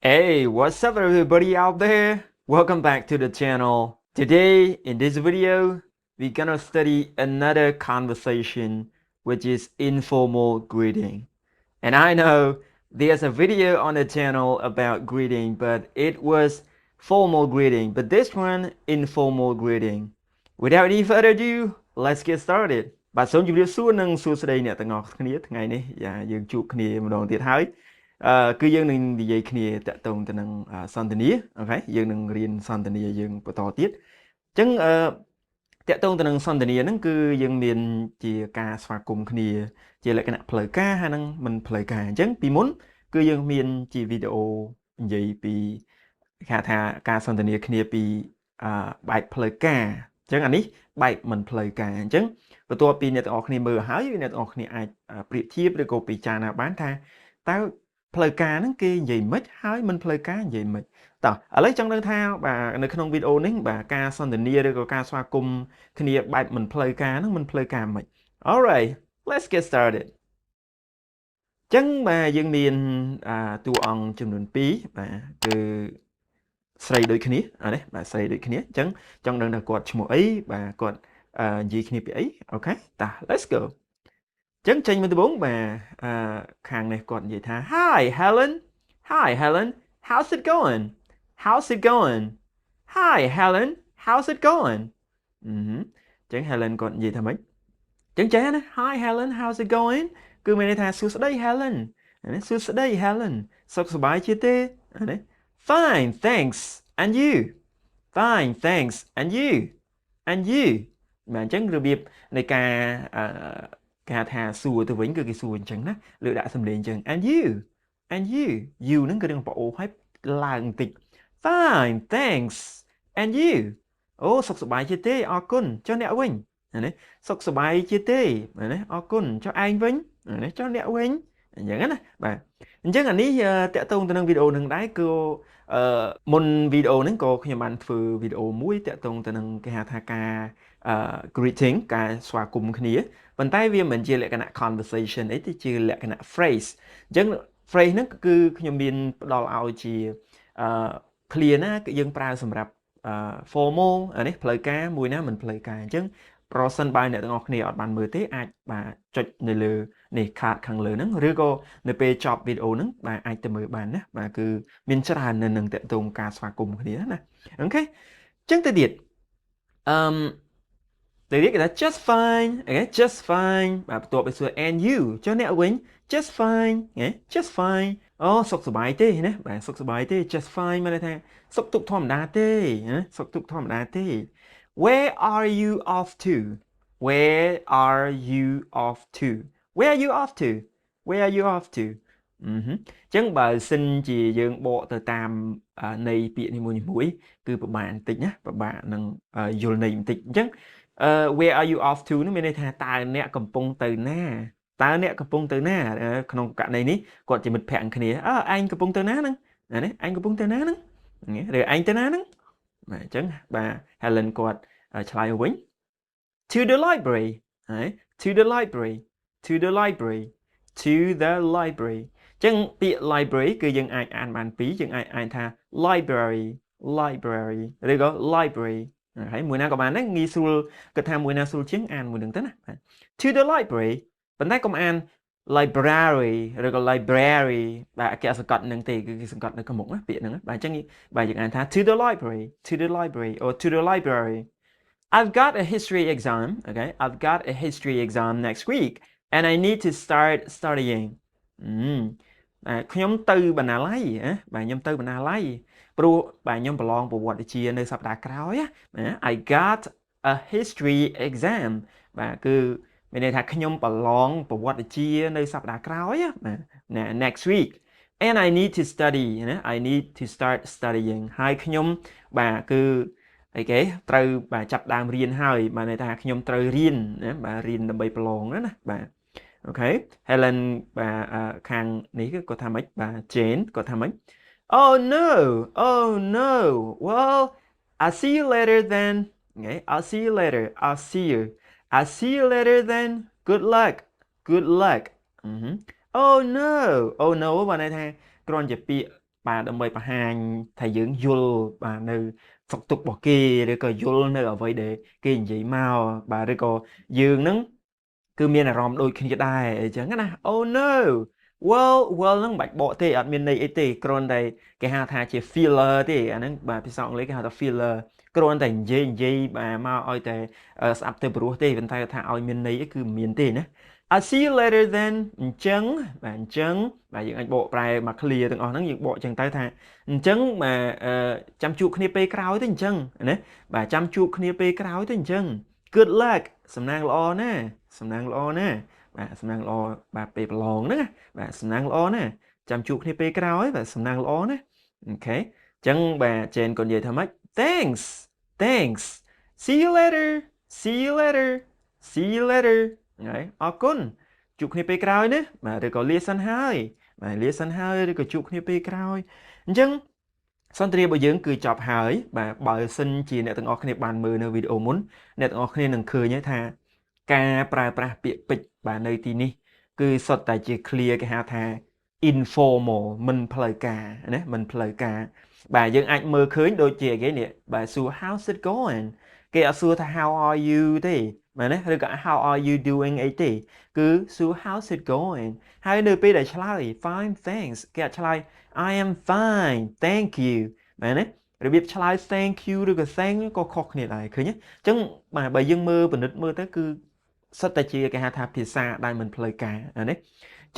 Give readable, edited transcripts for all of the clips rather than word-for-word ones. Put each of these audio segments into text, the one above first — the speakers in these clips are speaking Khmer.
Hey, what's up everybody out there? Welcome back to the channel. Today, in this video, we're gonna study another conversation, which is informal greeting. And I know there's a video on the channel about greeting, but it was formal greeting. But this one, informal greeting. Without any further ado, let's get started. បាទសូមជម្រាបសួរនិងសួស្តីអ្នកទាំងអស់គ្នាថ្ងៃនេះយើងជួបគ្នាម្ដងទៀតហើយគឺយើងនឹងនិយាយគ្នាតាក់ទងទៅនឹងសន្ទនាអូខេយើងនឹងរៀនសន្ទនាយើងបន្តទៀតអញ្ចឹងតាក់ទងទៅនឹងសន្ទនាហ្នឹងគឺយើងមានជាការស្វាគមន៍គ្នាជាលក្ខណៈផ្លូវការហើយនឹងមិនផ្លូវការអញ្ចឹងពីមុនគឺយើងមានជាវីដេអូនិយាយពីគេថាការសន្ទនាគ្នាពីបែបផ្លូវការអញ្ចឹងអានេះបែបមិនផ្លូវការអញ្ចឹងបន្ទាប់ពីអ្នកទាំងអស់គ្នាមើលហើយអ្នកទាំងអស់គ្នាអាចប្រៀបធៀបឬក៏ពិចារណាបានថាតើផ្លូវការហ្នឹងគេនិយាយមិនហើយមិនផ្លូវការនិយាយមិនតោះឥឡូវចង់ដឹងថាបាទនៅក្នុងវីដេអូនេះបាទការសន្ទនាឬក៏ការស្វាគមន៍គ្នាបែបមិនផ្លូវការហ្នឹងមិនផ្លូវការមិន Alright let's get started ចឹងបាទយើងមានតួអង្គចំនួន2បាទគឺស្រីដូចគ្នាអានេះបាទស្រីដូចគ្នាអញ្ចឹងចង់ដឹងថាគាត់ឈ្មោះអីបាទគាត់និយាយគ្នាពីអីអូខេតោះ let's go ចឹងចេញមកដំបូងបាទខាងនេះគាត់និយាយថា Hi Helen Hi Helen how's it going How's it going Hi Helen how's it going ចឹង Helen គាត់និយាយថាម៉េចចឹងចេះណា Hi Helen how's it going គឺមានន័យថាសួស្តី Helen ណាសួស្តី Helen សុខសប្បាយជាទេណា Fine thanks and you Fine thanks and you and you បាទអញ្ចឹងរបៀបនៃការគេថាសួរទៅវិញគឺគេសួរអញ្ចឹងណាលើកដាក់សំឡេងអញ្ចឹង and you you ហ្នឹងគឺនឹងប្អូឲ្យឡើងបន្តិច Fine thanks and you អូសុខសប្បាយជាទេអរគុណចុះអ្នកវិញណាសុខសប្បាយជាទេណាអរគុណចុះឯងវិញណាចុះអ្នកវិញអញ្ចឹងណាបាទអញ្ចឹងអានេះតាក់ទងទៅនឹងវីដេអូនឹងដែរគឺមុនវីដេអូហ្នឹងក៏ខ្ញុំបានធ្វើវីដេអូមួយតាក់ទងទៅនឹងគេហៅថាការ greeting ការស្វាគមន៍គ្នាប៉ុន្តែវាមិនជាលក្ខណៈ conversation អីទេជាលក្ខណៈ phrase អញ្ចឹង phrase ហ្នឹងគឺខ្ញុំមានផ្ដល់ឲ្យជាclear ណាគឺយើងប្រើសម្រាប់formal អានេះផ្លូវការមួយណាមិនផ្លូវការអញ្ចឹងប្រសិនបើអ្នកទាំងអស់គ្នាអត់បានមើលទេអាចបាទចុចនៅលើនេះ card ខាងលើហ្នឹងឬក៏នៅពេលចប់វីដេអូហ្នឹងបាទអាចទៅមើលបានណាបាទគឺមានច្រើននៅនឹងតាក់ទងការស្វាគមន៍គ្នាណាអូខេអញ្ចឹងទៅទៀតទៅទៀតគេថា just fine អូខេ just fine បាទបន្ទាប់ពីសួរ and you ចុះអ្នកវិញ just fine ហ៎ just fine អូសុខសប្បាយទេណាបាទសុខសប្បាយទេ just fine មានន័យថាសុខទុក្ខធម្មតាទេណាសុខទុក្ខធម្មតាទេ Where are you off to Where are you off to Where are you off to Where are you off to អញ្ចឹងបើសិនជាយើងបកទៅតាមន័យពាក្យនីមួយៗគឺពិបាកបន្តិចណាពិបាកនឹងយល់ន័យបន្តិចអញ្ចឹងwhere are you off to នោះមានន័យថាតើអ្នកកំពុងទៅណាតើអ្នកកំពុងទៅណាក្នុងករណីនេះគាត់ជាមិត្តភក្តិគ្នាឯងកំពុងទៅណាហ្នឹងនេះឯងកំពុងទៅណាហ្នឹងឬឯងទៅណាហ្នឹងបាទអញ្ចឹងបាទ Helen គាត់ឆ្លើយមកវិញ to the library ហើយ to the library to the library to the library អញ្ចឹងពាក្យ library គឺយើងអាចអានបានពីរយើងអាចអានថា library ឬក៏ library ហើយមួយណាក៏បានដែរងាយស្រួលគាត់ថាមួយណាស្រួលជាងអានមួយនឹងទៅណា to the library ប៉ុន្តែកុំអាន library ឬក៏ library បាទអក្សរសង្កត់នឹងទេគឺគេសង្កត់នៅក្នុងមុខណាពាក្យហ្នឹងបាទអញ្ចឹងបាទយើងអានថា to the library or to the library I've got a history exam okay I've got a history exam next week and I need to start studying ខ្ញុំទៅបណ្ណាល័យបាទខ្ញុំទៅបណ្ណាល័យព្រោះបាទខ្ញុំប្រឡងប្រវត្តិវិទ្យានៅសប្តាហ៍ក្រោយណា I got a history exam បាទគឺមានន័យថាខ្ញុំប្រឡងប្រវត្តិវិទ្យានៅសប្តាហ៍ក្រោយណា next week and I need to study ណា I need to start studying ហើយខ្ញុំបាទគឺអីគេត្រូវបាទចាប់ដើមរៀនហើយបាទន័យថាខ្ញុំត្រូវរៀនណាបាទរៀនដើម្បីប្រឡងណាបាទអូខេ Helen បាទខាងនេះគាត់ថាម៉េចបាទ Jane គាត់ថាម៉េច Oh no well I'll see you later then okay I'll see you later I'll see you later then good luck Oh no បាទន័យថាគ្រាន់ជាពាក្យ បាទដើម្បីបង្ហាញថាយើងយល់បាទនៅសុខទុក្ខរបស់គេឬក៏យល់នៅអ្វីដែលគេនិយាយមកបាទឬក៏យើងនឹងគឺមានអារម្មណ៍ដូចគ្នាដែរអញ្ចឹងណា Oh no well ហ្នឹងមិនបាច់បកទេអត់មានន័យអីទេគ្រាន់តែគេហៅថាជា filler ទេអាហ្នឹងបាទភាសាអង់គ្លេសគេហៅថា filler គ្រាន់តែនិយាយបាទមកឲ្យតែស្អាប់ទៅព្រោះទេប៉ុន្តែថាឲ្យមានន័យគឺមិនមានទេណា I'll see you later then អញ្ចឹងបាទយើងអាចបកប្រែមក clear ទាំងអស់ហ្នឹងយើងបកអញ្ចឹងទៅថាអញ្ចឹងបាទចាំជួបគ្នាពេលក្រោយទៅអញ្ចឹងណាបាទចាំជួបគ្នាពេលក្រោយទៅអញ្ចឹង Good luck សំណាងល្អណាសំណាងល្អណាបាទសំណាងល្អបាទពេលប្រឡងហ្នឹងបាទសំណាងល្អណាចាំជួបគ្នាពេលក្រោយបាទសំណាងល្អណាអូខេអញ្ចឹងបាទ Jane គាត់និយាយថាម៉េច Thanks see you later see you later see you later ហើយអរគុណជួបគ្នាពេលក្រោយណាបាទឬក៏លាសិនហើយបាទលាសិនហើយឬក៏ជួបគ្នាពេលក្រោយអញ្ចឹងសន្ទនារបស់យើងគឺចប់ហើយបាទបើសិនជាអ្នកទាំងអស់គ្នាបានមើលនៅវីដេអូមុនអ្នកទាំងអស់គ្នានឹងឃើញថាការប្រើប្រាស់ពាក្យពេចន៍បាទនៅទីនេះគឺសុទ្ធតែជា clear គេហៅថា informal មិនផ្លូវការណាមិនផ្លូវការបាទយើងអាចមើលឃើញដូចជាគេនេះបាទសួរ how's it going គេអត់សួរថា how are you ទេបាទណាឬក៏ how are you doing អីទេគឺសួរ how's it going ហើយនៅពេលដែលឆ្លើយ fine thanks គេអត់ឆ្លើយ I am fine thank you បាទណារបៀបឆ្លើយ thank you ឬក៏ thank ក៏ខុសគ្នាដែរឃើញទេអញ្ចឹងបាទបើយើងមើលពិនិត្យមើលទៅគឺសិតតែជាគេហៅថាភាសាដែលមិនផ្លូវការណា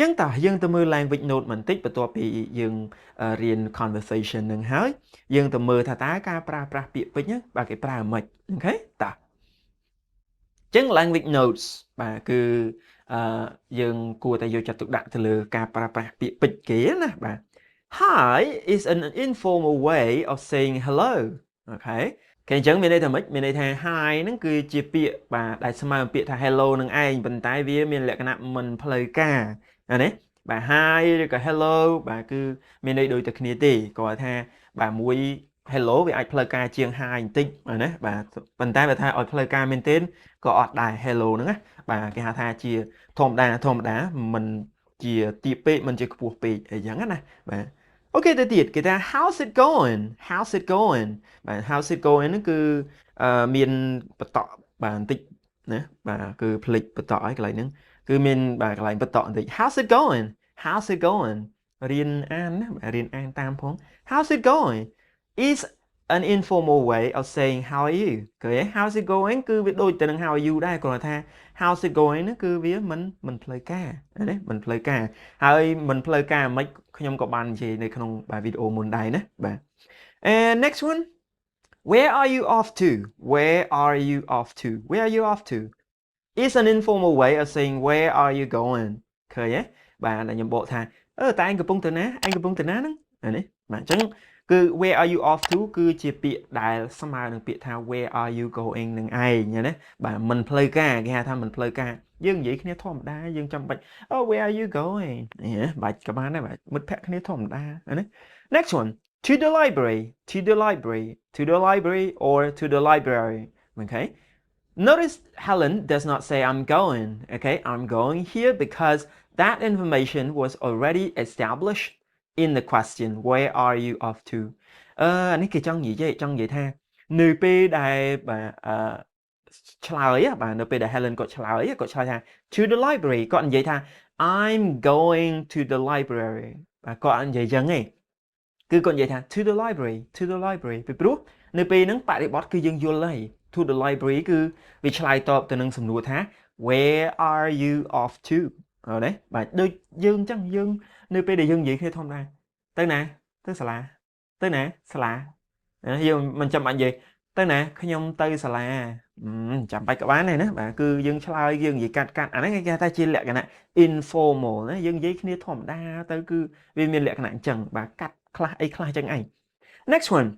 ចឹងតើយើងទៅមើល language note បន្តិចបន្ទាប់ពីយើងរៀន conversation នឹងហើយយើងទៅមើលថាតើការប្រើប្រាស់ពាក្យពេចន៍ហ្នឹងបាទគេប្រើមិនអូខេតើចឹង language notes បាទគឺយើងគួរតែយកចិត្តទុកដាក់ទៅលើការប្រើប្រាស់ពាក្យពេចន៍គេណាបាទ Hi is an informal way of saying hello អូខេគេអញ្ចឹងមានន័យថាម៉េចមានន័យថា hi ហ្នឹងគឺជាពាក្យបាទដែលស្មើពាក្យថា hello នឹងឯងប៉ុន្តែវាមានលក្ខណៈមិនផ្លូវការណាបាទ hi ឬក៏ hello បាទគឺមានន័យដូចតែគ្នាទេគាត់ថាបាទមួយ hello វាអាចផ្លូវការជាង hi បន្តិចណាបាទប៉ុន្តែបើថាឲ្យផ្លូវការមែនទែនក៏អត់ដែរ hello ហ្នឹងណាបាទគេហៅថាជាធម្មតាមិនជាទាបពេកមិនជាខ្ពស់ពេកអីចឹងណាបាទអូខេទៅទៀតគេថា how's it going បាទ how's it going ហ្នឹងគឺមានបន្តបាទបន្តិចណាបាទគឺផ្លេចបន្តឲ្យកន្លែងហ្នឹងគឺមានបាទកន្លែងបន្តបន្តិច how's it going រៀនអានណាបាទរៀនអានតាមផង how's it going is an informal way of saying how are you ឃើញ how's it going គឺវាដូចទៅនឹង how are you ដែរគ្រាន់តែថា how's it going ហ្នឹងគឺវាមិនផ្លូវការណាមិនផ្លូវការហើយមិនផ្លូវការមិនខ្ញុំក៏បាននិយាយនៅក្នុងបាទវីដេអូមុនដែរណាបាទ and next one where are you off to is an informal way of saying where are you going ឃើញទេបាទខ្ញុំបកថាតែឯងកំពុងទៅណាហ្នឹងនេះបាទអញ្ចឹងគឺ where are you off to គឺជាពាក្យដែលស្មើនឹងពាក្យថា where are you going នឹងឯងណាបាទមិនផ្លូវការគេហៅថាមិនផ្លូវការយើងនិយាយគ្នាធម្មតាយើងចាំបាច់ where are you going បាទក៏បានដែរបាទមិត្តភក្តិគ្នាធម្មតាណា next one to the library or to the library okay notice Helen does not say I'm going okay I'm going here because that information was already established in the question where are you off to នេះគេចង់និយាយថានៅពេលដែលបាទឆ្លើយបាទនៅពេលដែល Helen គាត់ឆ្លើយថា to the library គាត់និយាយថា I'm going to the library បាទគាត់និយាយចឹងឯងគឺគាត់និយាយថា to the library ពីព្រោះនៅពេលហ្នឹងបរិបទគឺយើងយល់ហើយ to the library គឺវាឆ្លើយតបទៅនឹងសំណួរថា where are you off to អត់ទេបាទដូចយើងអញ្ចឹងយើងនៅពេលដែលយើងនិយាយគ្នាធម្មតាទៅណាទៅសាលាយើងមិនចាំបាច់និយាយទៅណាខ្ញុំទៅសាលាចាំបាច់ក៏បានដែរណាបាទគឺយើងឆ្លើយយើងនិយាយកាត់អាហ្នឹងគេហៅថាជាលក្ខណៈ informal ណាយើងនិយាយគ្នាធម្មតាទៅគឺវាមានលក្ខណៈអញ្ចឹងបាទកាត់ខ្លះអីខ្លះអញ្ចឹងឯង next one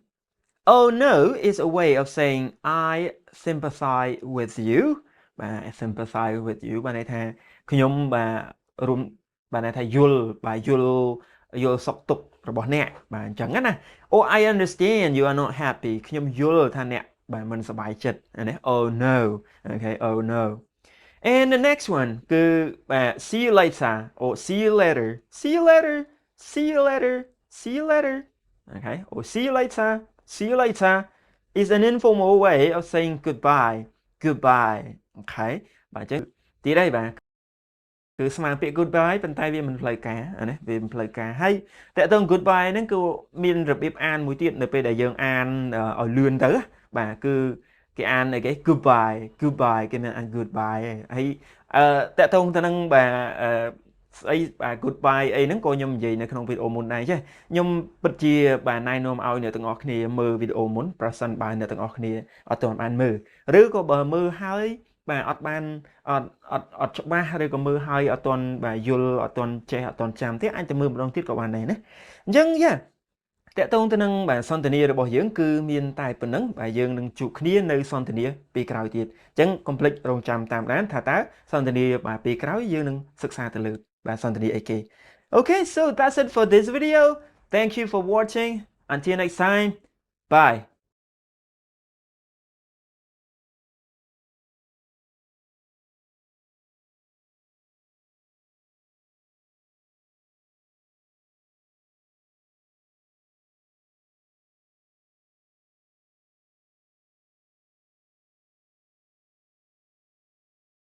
oh no is a way of saying I sympathize with you បាទ sympathize with you បាទន័យថាខ្ញុំបាទរួមបាទន័យថាយល់សុខទុក្ខរបស់អ្នកបាទអញ្ចឹងណា oh I understand you are not happy ខ្ញុំយល់ថាអ្នកបាទមិនសប្បាយចិត្តណា oh no okay oh no and the next one គឺបាទ see you later or see you later see you later okay or see you later is an informal way of saying goodbye okay បាទអញ្ចឹងទីđâyបាទគឺស្មើពាក្យ goodbye ប៉ុន្តែវាមិនផ្លូវការអានេះវាមិនផ្លូវការហើយតើតើ goodbye ហ្នឹងគឺមានរបៀបអានមួយទៀតនៅពេលដែលយើងអានឲ្យលឿនទៅបាទគឺគេអានអីគេ goodbye គេមានអាន goodbye ហើយតើតើទៅនឹងបាទស្អីបាទ goodbye អីហ្នឹងក៏ខ្ញុំនិយាយនៅក្នុងវីដេអូមុនដែរចេះខ្ញុំពិតជាបាទណែនាំឲ្យអ្នកទាំងអស់គ្នាមើលវីដេអូមុនប្រសិនបើអ្នកទាំងអស់គ្នាអត់ទាន់បានមើលឬក៏បើមើលហើយបាទអត់បានអត់ច្បាស់ឬក៏មើលហើយអត់ទាន់បាទយល់អត់ទាន់ចេះអត់ទាន់ចាំទេអាចទៅមើលម្ដងទៀតក៏បានដែរណាអញ្ចឹងយ៉ាតកតងទៅនឹងបាទសន្ទនារបស់យើងគឺមានតែប៉ុណ្្នឹងបាទយើងនឹងជួបគ្នានៅសន្ទនាពេលក្រោយទៀតអញ្ចឹងកុំភ្លេចរងចាំតាមដានថាតើសន្ទនាបាទពេលក្រោយយើងនឹងសិក្សាទៅលើបាទសន្ទនាអីគេ Okay so that's it for this video thank you for watching until next time bye